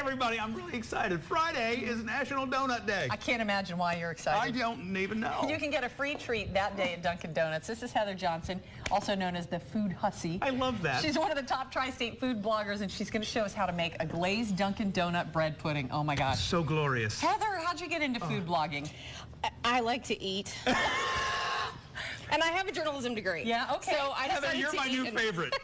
everybody, I'm really excited. Friday is National Donut Day. I can't imagine why you're excited. I don't even know. You can get a free treat that day at Dunkin' Donuts. This is Heather Johnson, also known as the Food Hussy. I love that. She's one of the top tri-state food bloggers, and she's going to show us how to make a glazed Dunkin' Donut bread pudding. Oh my gosh. So glorious. Heather, how'd you get into food blogging? I like to eat. And I have a journalism degree. Yeah, okay. So I Heather, you're my new favorite.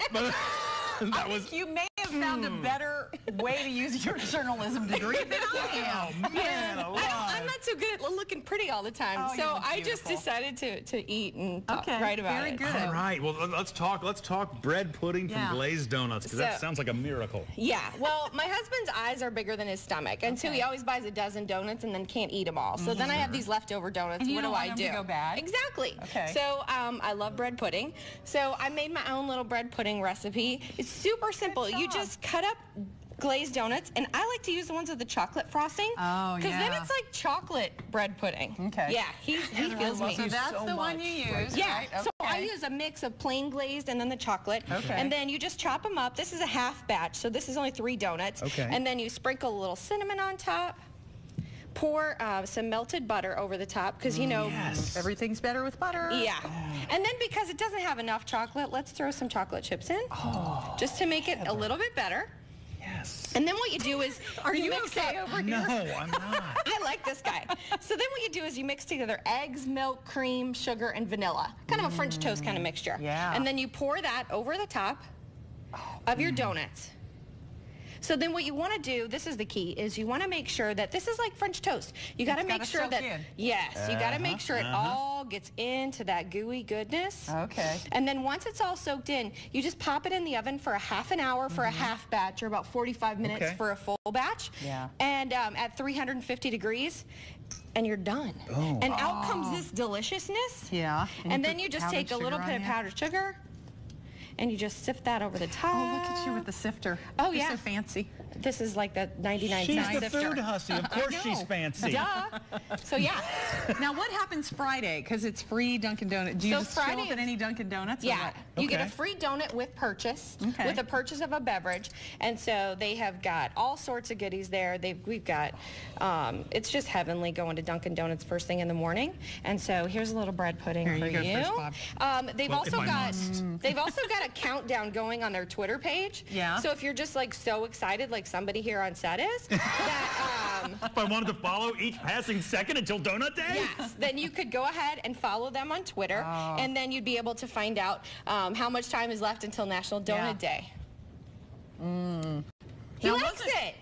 I think you may have found a better way to use your journalism degree than I am. Oh, man, I'm not so good at looking pretty all the time. Oh, so I just decided to eat and write about very it. good. All right, well, let's talk bread pudding from glazed donuts, because that sounds like a miracle. Yeah, well, my husband's eyes are bigger than his stomach, and so he always buys a dozen donuts and then can't eat them all. So then I have these leftover donuts. And what do I do? To go bad. Exactly. Okay. So I love bread pudding. So I made my own little bread pudding recipe. It's super simple. You just cut up glazed donuts, and I like to use the ones with the chocolate frosting. Oh, yeah. Because then it's like chocolate bread pudding. Okay. Yeah, he feels me. So that's the one you use, Yeah, right? so I use a mix of plain glazed and then the chocolate. Okay. And then you just chop them up. This is a half batch, so this is only 3 donuts. Okay. And then you sprinkle a little cinnamon on top. Pour some melted butter over the top, because you know everything's better with butter. Yeah. And then because it doesn't have enough chocolate, let's throw some chocolate chips in, just to make it a little bit better. Yes. And then what you do is you mix okay up. over here? No, I'm not. I like this guy. So then what you do is you mix together eggs, milk, cream, sugar, and vanilla. Kind of a French toast kind of mixture. Yeah. And then you pour that over the top of your donuts. So then what you want to do, this is the key, is you want to make sure that this is like French toast. You got to make sure that, yes, you got to make sure it all gets into that gooey goodness. Okay. And then once it's all soaked in, you just pop it in the oven for a half an hour for a half batch, or about 45 minutes for a full batch. Yeah. And at 350 degrees, and you're done. Oh. And out comes this deliciousness. Yeah. And then you just take a little bit of powdered sugar, and you just sift that over the top. Oh, look at you with the sifter. Oh, You're yeah. so fancy. This is like the 99 She's cent the sifter. food hussy. Of course she's fancy. Duh. So yeah. Now, what happens Friday? Because it's free Dunkin' Donuts. Do you just show up at any Dunkin' Donuts? Yeah. You get a free donut with purchase, with a purchase of a beverage. And so they have got all sorts of goodies there. We've got, it's just heavenly going to Dunkin' Donuts first thing in the morning. And so here's a little bread pudding for you. They've also got a countdown going on their Twitter page. Yeah. So if you're just like so excited, like somebody here on set is, that If I wanted to follow each passing second until Donut Day? yes, then you could go ahead and follow them on Twitter, and then you'd be able to find out how much time is left until National Donut Day. He likes it.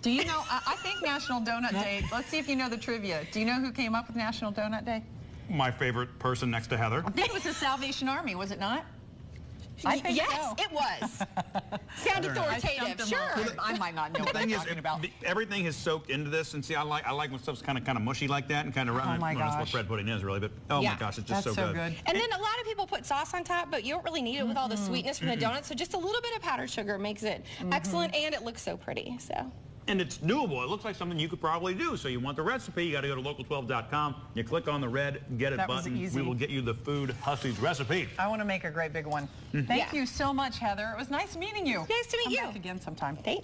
Do you know, I think National Donut Day, let's see if you know the trivia. Do you know who came up with National Donut Day? My favorite person next to Heather. I think it was the Salvation Army, was it not? I think yes, it was. Sound authoritative, sure. I might not know what I'm talking about. Everything is soaked into this, and see, I like when stuff's kind of mushy like that, and kind of my that's what gosh. bread pudding is really. But oh my gosh, it's just That's so good. And then a lot of people put sauce on top, but you don't really need it with all the sweetness from the donuts. So just a little bit of powdered sugar makes it excellent, and it looks so pretty. So. And it's doable. It looks like something you could probably do. So you want the recipe, you got to go to local12.com. You click on the red Get It button. We will get you the Food Hussy's recipe. I want to make a great big one. Thank you so much, Heather. It was nice meeting you. Nice to meet you. Come back again sometime. Thanks.